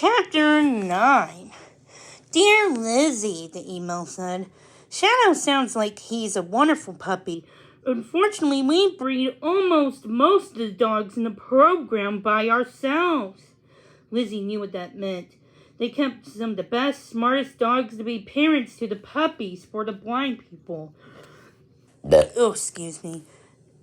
Chapter 9. Dear Lizzie, the email said, Shadow sounds like he's a wonderful puppy. Unfortunately, we breed almost most of the dogs in the program by ourselves. Lizzie knew what that meant. They kept some of the best, smartest dogs to be parents to the puppies for the blind people. Oh, excuse me.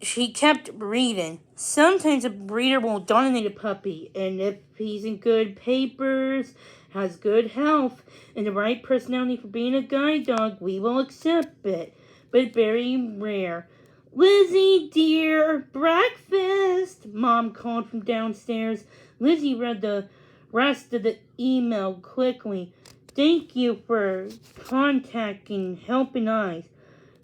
She kept breeding. Sometimes a breeder will donate a puppy, and if he's in good papers, has good health, and the right personality for being a guide dog, we will accept it. But very rare. Lizzie, dear, breakfast, Mom called from downstairs. Lizzie read the rest of the email quickly. Thank you for contacting Helping Eyes.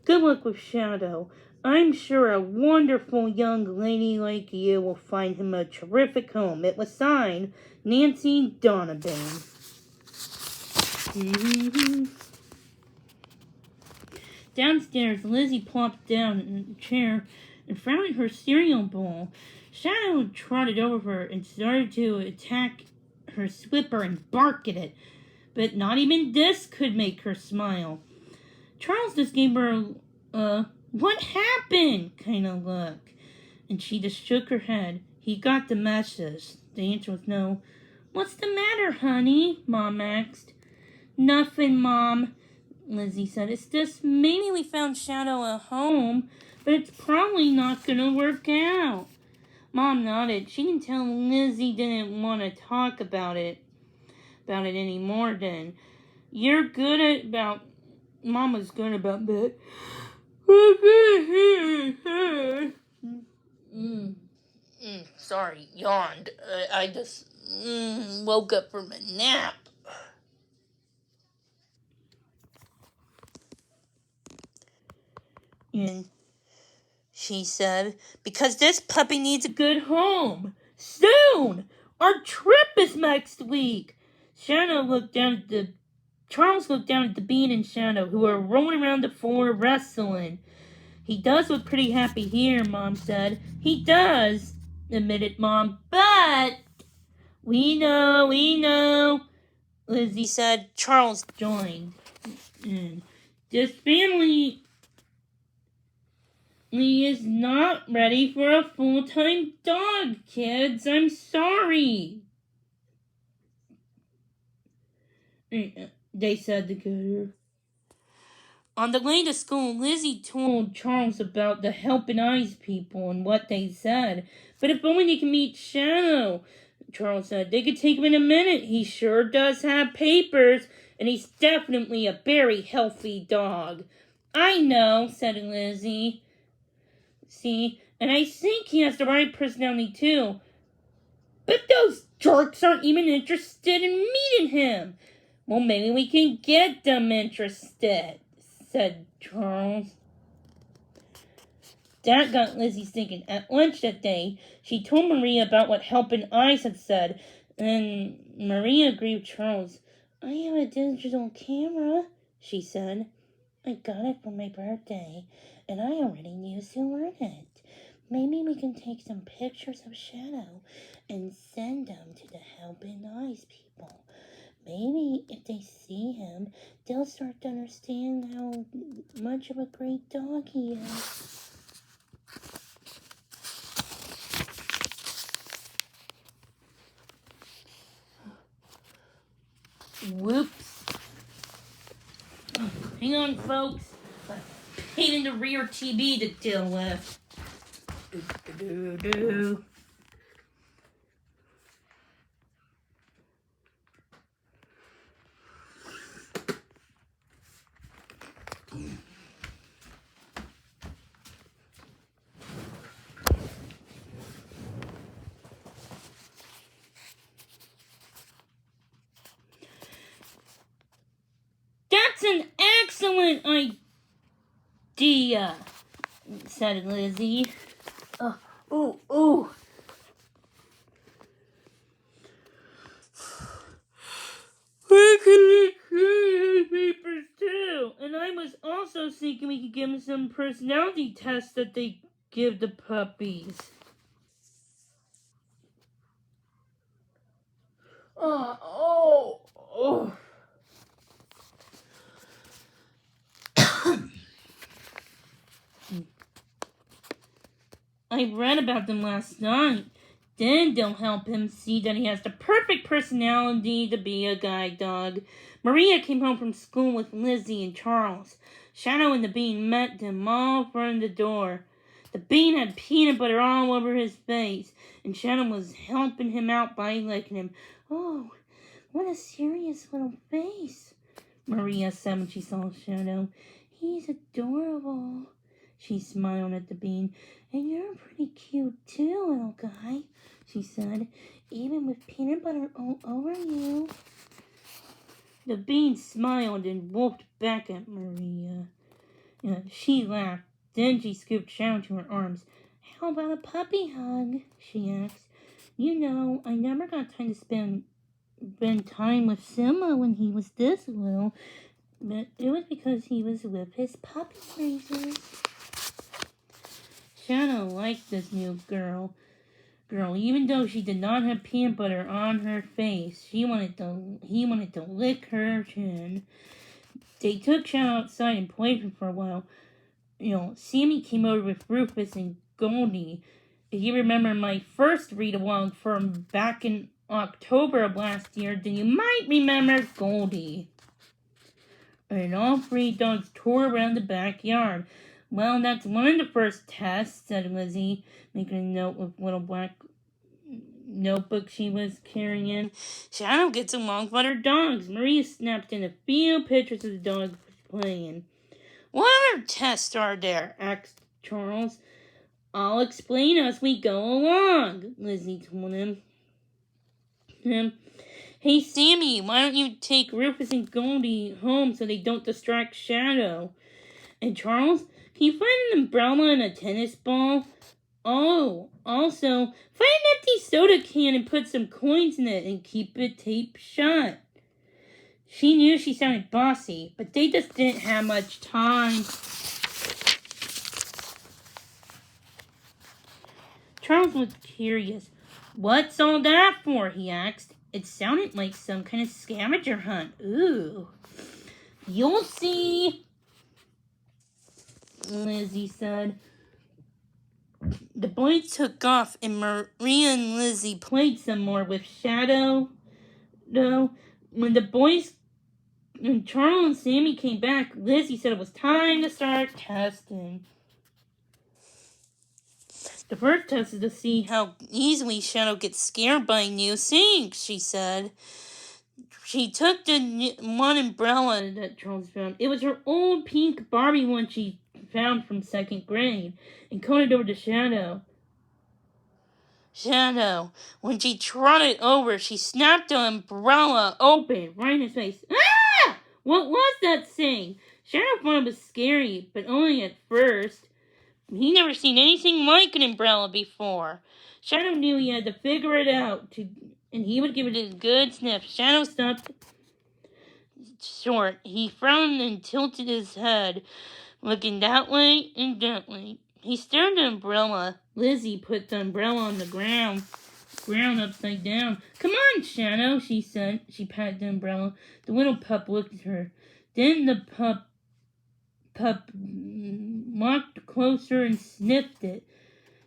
Good luck with Shadow. I'm sure a wonderful young lady like you will find him a terrific home. It was signed, Nancy Donovan. Downstairs, Lizzie plopped down in a chair and found her cereal bowl. Shadow trotted over her and started to attack her slipper and bark at it. But not even this could make her smile. Charles just gave her a what happened kind of look, and she just shook her head. He got the message. The answer was no. What's the matter, honey? Mom asked. Nothing, Mom, Lizzie said. It's just maybe we found Shadow a home, but it's probably not going to work out. Mom nodded. She can tell Lizzie didn't want to talk about it anymore then. You're good about... Mom was good about that. Sorry, yawned. I just woke up from a nap. And she said, because this puppy needs a good home. Soon! Our trip is next week. Charles looked down at the Bean and Shadow, who were rolling around the floor wrestling. He does look pretty happy here, Mom said. He does, admitted Mom, but... We know, Lizzie said. Charles joined. This family is not ready for a full-time dog, kids. I'm sorry. They said together. On the way to school, Lizzie told Charles about the Helping Eyes people and what they said. But if only they can meet Shadow, Charles said. They could take him in a minute. He sure does have papers, and he's definitely a very healthy dog. I know, said Lizzie. See, and I think he has the right personality too. But those jerks aren't even interested in meeting him. Well, maybe we can get them interested, said Charles. That got Lizzie thinking. At lunch that day, she told Maria about what Helping Eyes had said, and Maria agreed with Charles. I have a digital camera, she said. I got it for my birthday, and I already used to learn it. Maybe we can take some pictures of Shadow and send them to the Helping Eyes people. Maybe if they see him, they'll start to understand how much of a great dog he is. Whoops. Hang on, folks. A pain in the rear TV to deal with. Do. That's an excellent idea, said Lizzie. Ooh. We could make papers too. And I was also thinking we could give them some personality tests that they give the puppies. I read about them last night. Then they'll help him see that he has the perfect personality to be a guide dog. Maria came home from school with Lizzie and Charles. Shadow and the Bean met them all from the door. The Bean had peanut butter all over his face, and Shadow was helping him out by licking him. "Oh, what a serious little face," Maria said when she saw Shadow. "He's adorable." She smiled at the Bean. "And you're pretty cute too, little guy," she said, "even with peanut butter all over you." The Bean smiled and wolfed back at Maria. She laughed. Then she scooped Shadow to her arms. "How about a puppy hug?" she asked. "You know, I never got time to spend time with Simba when he was this little, but it was because he was with his puppy raisers." Shadow liked this new girl, even though she did not have peanut butter on her face. He wanted to lick her chin. They took Shadow outside and played with him for a while. Sammy came over with Rufus and Goldie. If you remember my first read-along from back in October of last year, then you might remember Goldie. And all three dogs tore around the backyard. "Well, that's one of the first tests," said Lizzie, making a note with a little black notebook she was carrying. "Shadow gets along with other dogs." Maria snapped in a few pictures of the dogs playing. "What other tests are there?" asked Charles. "I'll explain as we go along," Lizzie told him. "Hey, Sammy, why don't you take Rufus and Goldie home so they don't distract Shadow? And Charles, can you find an umbrella and a tennis ball? Oh, also, find an empty soda can and put some coins in it and keep it taped shut." She knew she sounded bossy, but they just didn't have much time. Charles was curious. "What's all that for?" he asked. It sounded like some kind of scavenger hunt. "Ooh, you'll see," Lizzie said. The boys took off, and Maria and Lizzie played some more with Shadow. When the boys and Charles and Sammy came back, Lizzie said it was time to start testing. "The first test is to see how easily Shadow gets scared by new things," she said. She took the one umbrella that Charles found. It was her old pink Barbie one she found from second grade, and coded over to Shadow. When she trotted over, she snapped the umbrella open right in his face. "Ah! What was that thing?" Shadow thought it was scary, but only at first. He never seen anything like an umbrella before. Shadow knew he had to figure it out, and he would give it a good sniff. Shadow stopped short. He frowned and tilted his head, looking that way and that way. He stared at the umbrella. Lizzie put the umbrella on the ground upside down. "Come on, Shadow," she said. She patted the umbrella. The little pup looked at her. Then the pup walked closer and sniffed it.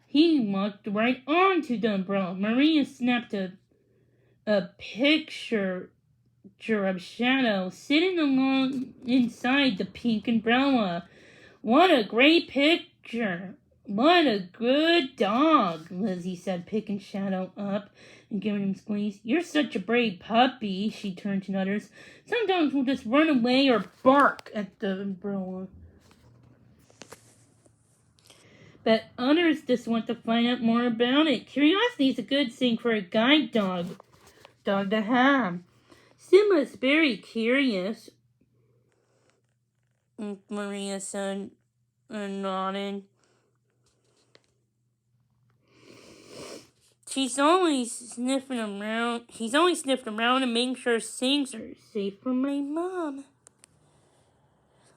He walked right onto the umbrella. Maria snapped a picture of Shadow sitting along inside the pink umbrella. "What a great picture! What a good dog," Lizzie said, picking Shadow up and giving him a squeeze. "You're such a brave puppy," she turned to others. "Some dogs will just run away or bark at the umbrella, but others just want to find out more about it. Curiosity is a good thing for a guide dog to have." "Simba's very curious," Maria said, and nodded. He's always sniffing around and making sure things are safe for my mom."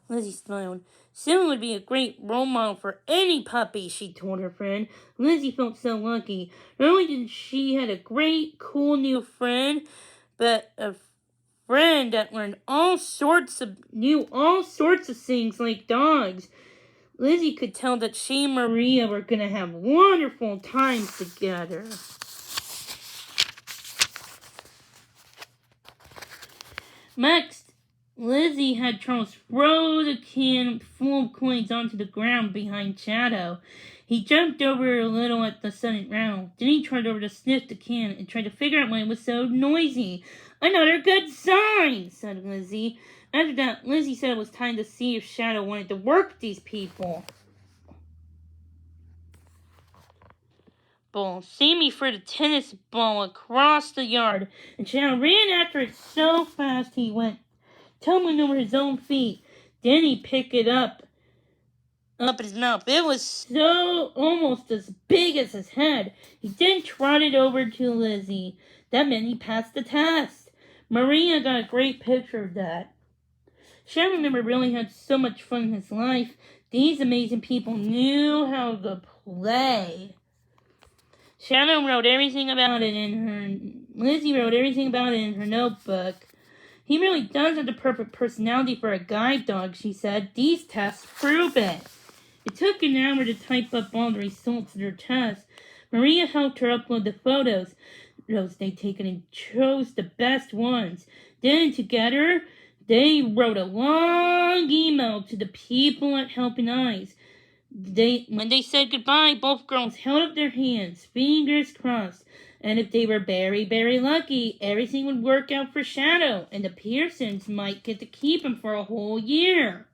Lizzie smiled. "Simba would be a great role model for any puppy," she told her friend. Lizzie felt so lucky. Not only did she had a great, cool new friend, but a friend that knew all sorts of things like dogs. Lizzie could tell that she and Maria were going to have wonderful times together. Next, Lizzie had Charles throw the can full of coins onto the ground behind Shadow. He jumped over a little at the sudden round. Then he tried over to sniff the can and tried to figure out why it was so noisy. "Another good sign," said Lizzie. After that, Lizzie said it was time to see if Shadow wanted to work with these people. Sammy threw the tennis ball across the yard, and Shadow ran after it so fast he went tumbling over his own feet. Then he picked it up his mouth. It was so almost as big as his head. He then trotted over to Lizzie. That meant he passed the test. Maria got a great picture of that. Shadow never really had so much fun in his life. These amazing people knew how to play. Shadow wrote everything about it Lizzie wrote everything about it in her notebook. "He really does have the perfect personality for a guide dog," she said. "These tests prove it." It took an hour to type up all the results of her test. Maria helped her upload the photos they'd taken and chose the best ones. Then together, they wrote a long email to the people at Helping Eyes. When they said goodbye, both girls held up their hands, fingers crossed. And if they were very, very lucky, everything would work out for Shadow, and the Pearsons might get to keep him for a whole year.